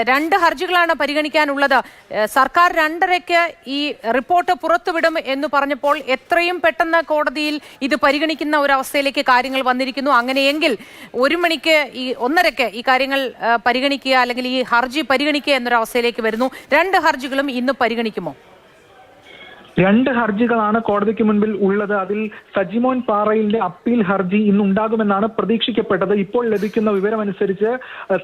രണ്ട് ഹർജികളാണ് പരിഗണിക്കാനുള്ളത്. സർക്കാർ 2:30-ക്ക് ഈ റിപ്പോർട്ട് പുറത്തുവിടും എന്ന് പറഞ്ഞപ്പോൾ എത്രയും പെട്ടെന്ന് കോടതിയിൽ ഇത് പരിഗണിക്കുന്ന ഒരു അവസ്ഥയിലേക്ക് കാര്യങ്ങൾ വന്നിരിക്കുന്നു. അങ്ങനെയെങ്കിൽ 1 മണിക്ക് 1:30-ക്ക് ഈ കാര്യങ്ങൾ പരിഗണിക്കുക അല്ലെങ്കിൽ ഈ ഹർജി പരിഗണിക്കുക എന്നൊരവസ്ഥയിലേക്ക് വരുന്നു. 2 ഹർജികളും ഇന്ന് പരിഗണിക്കുമോ? 2 ഹർജികളാണ് കോടതിക്ക് മുൻപിൽ ഉള്ളത്. അതിൽ സജിമോൻ പാറയിലിന്റെ അപ്പീൽ ഹർജി ഇന്നുണ്ടാകുമെന്നാണ് പ്രതീക്ഷിക്കപ്പെട്ടത്. ഇപ്പോൾ ലഭിക്കുന്ന വിവരമനുസരിച്ച്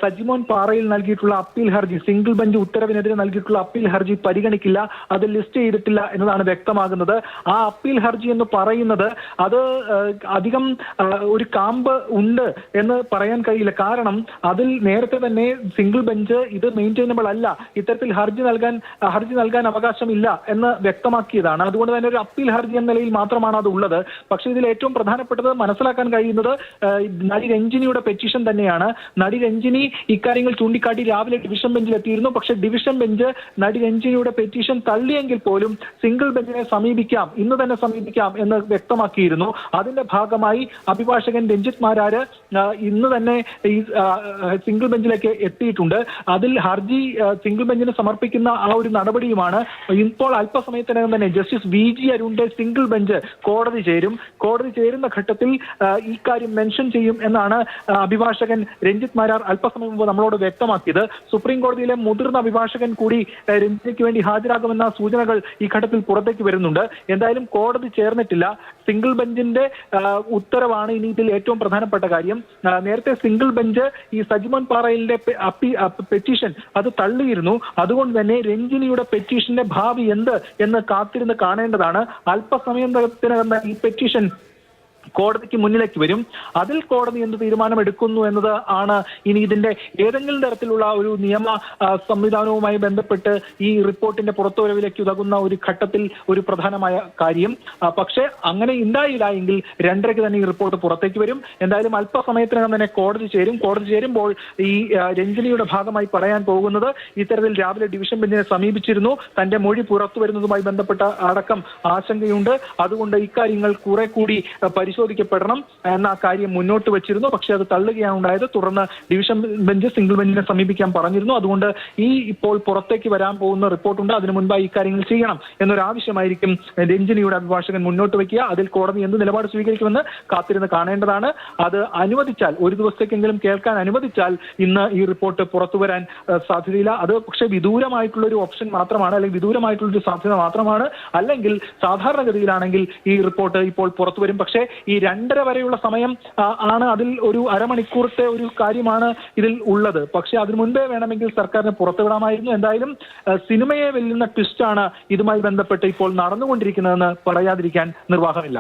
സജിമോൻ പാറയിൽ നൽകിയിട്ടുള്ള അപ്പീൽ ഹർജി, സിംഗിൾ ബെഞ്ച് ഉത്തരവിനെതിരെ നൽകിയിട്ടുള്ള അപ്പീൽ ഹർജി പരിഗണിക്കില്ല, അത് ലിസ്റ്റ് ചെയ്തിട്ടില്ല എന്നതാണ് വ്യക്തമാകുന്നത്. ആ അപ്പീൽ ഹർജി എന്ന് പറയുന്നത് അത് അധികം ഒരു കാമ്പ് ഉണ്ട് എന്ന് പറയാൻ കഴിയില്ല. കാരണം അതിൽ നേരത്തെ തന്നെ സിംഗിൾ ബെഞ്ച് ഇത് മെയിൻറ്റൈനബിൾ അല്ല, ഇത്തരത്തിൽ ഹർജി നൽകാൻ അവകാശമില്ല എന്ന് വ്യക്തമാക്കിയത്. അതുകൊണ്ട് തന്നെ ഒരു അപ്പീൽ ഹർജി എന്ന നിലയിൽ മാത്രമാണ് അത് ഉള്ളത്. പക്ഷേ ഇതിൽ ഏറ്റവും പ്രധാനപ്പെട്ടത് മനസ്സിലാക്കാൻ കഴിയുന്നത് നടി രഞ്ജിനിയുടെ പെറ്റീഷൻ തന്നെയാണ്. നടി രഞ്ജിനി ഇക്കാര്യങ്ങൾ ചൂണ്ടിക്കാട്ടി രാവിലെ ഡിവിഷൻ ബെഞ്ചിൽ എത്തിയിരുന്നു. പക്ഷേ ഡിവിഷൻ ബെഞ്ച് നടി രഞ്ജിനിയുടെ പെറ്റീഷൻ തള്ളിയെങ്കിൽ പോലും സിംഗിൾ ബെഞ്ചിനെ സമീപിക്കാം, ഇന്ന് തന്നെ സമീപിക്കാം എന്ന് വ്യക്തമാക്കിയിരുന്നു. അതിന്റെ ഭാഗമായി അഭിഭാഷകൻ രഞ്ജിത്ത് മാരാര് ഇന്ന് തന്നെ ഈ സിംഗിൾ ബെഞ്ചിലേക്ക് എത്തിയിട്ടുണ്ട്. അതിൽ ഹർജി സിംഗിൾ ബെഞ്ചിന് സമർപ്പിക്കുന്ന ആ ഒരു നടപടിയുമാണ്. ഇപ്പോൾ അല്പസമയത്തിനകം തന്നെ ജസ്റ്റിസ് VG അരുണിന്റെ സിംഗിൾ ബെഞ്ച് കോടതി ചേരും. കോടതി ചേരുന്ന ഘട്ടത്തിൽ ഈ കാര്യം മെൻഷൻ ചെയ്യും എന്നാണ് അഭിഭാഷകൻ രഞ്ജിത്ത് മാരാർ അല്പസമയം മുമ്പ് നമ്മളോട് വ്യക്തമാക്കിയത്. സുപ്രീം കോടതിയിലെ മുതിർന്ന അഭിഭാഷകൻ കൂടി രഞ്ജിനിക്ക് വേണ്ടി ഹാജരാകുമെന്ന സൂചനകൾ ഈ ഘട്ടത്തിൽ പുറത്തേക്ക് വരുന്നുണ്ട്. എന്തായാലും കോടതി ചേർന്നിട്ടില്ല. സിംഗിൾ ബെഞ്ചിന്റെ ഉത്തരവാണ് ഇനി ഇതിൽ ഏറ്റവും പ്രധാനപ്പെട്ട കാര്യം. നേരത്തെ സിംഗിൾ ബെഞ്ച് ഈ സജിമോൻ പാറയിലിന്റെ പെറ്റീഷൻ അത് തള്ളിയിരുന്നു. അതുകൊണ്ട് തന്നെ രഞ്ജിനിയുടെ പെറ്റീഷന്റെ ഭാവി എന്ത് എന്ന് കാത്തിരുന്ന് കാണേണ്ടതാണ്. അല്പസമയത്തിനകം ഈ പെറ്റീഷൻ കോടതിക്ക് മുന്നിലേക്ക് വരും. അതിൽ കോടതി എന്ത് തീരുമാനമെടുക്കുന്നു എന്നത് ആണ് ഇനി ഇതിന്റെ ഏതെങ്കിലും തരത്തിലുള്ള ഒരു നിയമ സംവിധാനവുമായി ബന്ധപ്പെട്ട് ഈ റിപ്പോർട്ടിന്റെ പുറത്തുവരവിലേക്ക് ഉതകുന്ന ഒരു ഘട്ടത്തിൽ ഒരു പ്രധാനമായ കാര്യം. പക്ഷേ അങ്ങനെ ഉണ്ടായില്ല എങ്കിൽ 2:30-ക്ക് തന്നെ ഈ റിപ്പോർട്ട് പുറത്തേക്ക് വരും. എന്തായാലും അല്പസമയത്തിനകം തന്നെ കോടതി ചേരും. കോടതി ചേരുമ്പോൾ ഈ രഞ്ജിനിയുടെ ഭാഗമായി പറയാൻ പോകുന്നത് ഇത്തരത്തിൽ രാവിലെ ഡിവിഷൻ ബെഞ്ചിനെ സമീപിച്ചിരുന്നു, തന്റെ മൊഴി പുറത്തു വരുന്നതുമായി ബന്ധപ്പെട്ട അടക്കം ആശങ്കയുണ്ട്, അതുകൊണ്ട് ഇക്കാര്യങ്ങൾ കുറെ കൂടി പരിശോധിക്കപ്പെടണം എന്ന കാര്യം മുന്നോട്ട് വെച്ചിരുന്നു. പക്ഷേ അത് തള്ളുകയാണ് ഉണ്ടായത്. തുടർന്ന് ഡിവിഷൻ ബെഞ്ച് സിംഗിൾ ബെഞ്ചിനെ സമീപിക്കാൻ പറഞ്ഞിരുന്നു. അതുകൊണ്ട് ഇപ്പോൾ പുറത്തേക്ക് വരാൻ പോകുന്ന റിപ്പോർട്ടുണ്ട്, അതിനു മുൻപായി ഇക്കാര്യങ്ങൾ ചെയ്യണം എന്നൊരാവശ്യമായിരിക്കും രഞ്ജിനിയുടെ അഭിഭാഷകൻ മുന്നോട്ട് വയ്ക്കുക. അതിൽ കോടതി എന്ത് നിലപാട് സ്വീകരിക്കുമെന്ന് കാത്തിരുന്ന് കാണേണ്ടതാണ്. അത് അനുവദിച്ചാൽ, ഒരു ദിവസത്തേക്കെങ്കിലും കേൾക്കാൻ അനുവദിച്ചാൽ ഇന്ന് ഈ റിപ്പോർട്ട് പുറത്തു വരാൻ സാധ്യതയില്ല. അത് പക്ഷേ വിദൂരമായിട്ടുള്ള ഒരു ഓപ്ഷൻ മാത്രമാണ്, അല്ലെങ്കിൽ വിദൂരമായിട്ടുള്ള ഒരു സാധ്യത മാത്രമാണ്. അല്ലെങ്കിൽ സാധാരണഗതിയിലാണെങ്കിൽ ഈ റിപ്പോർട്ട് ഇപ്പോൾ പുറത്തു വരും. പക്ഷേ ഈ 2:30 വരെയുള്ള സമയം ആണ്, അതിൽ ഒരു അരമണിക്കൂറത്തെ ഒരു കാര്യമാണ് ഇതിൽ ഉള്ളത്. പക്ഷെ അതിനു മുൻപേ വേണമെങ്കിൽ സർക്കാരിന് പുറത്തുവിടാമായിരുന്നു. എന്തായാലും സിനിമയെ വെല്ലുന്ന ട്വിസ്റ്റാണ് ഇതുമായി ബന്ധപ്പെട്ട് ഇപ്പോൾ നടന്നുകൊണ്ടിരിക്കുന്നതെന്ന് പറയാതിരിക്കാൻ നിർവാഹമില്ല.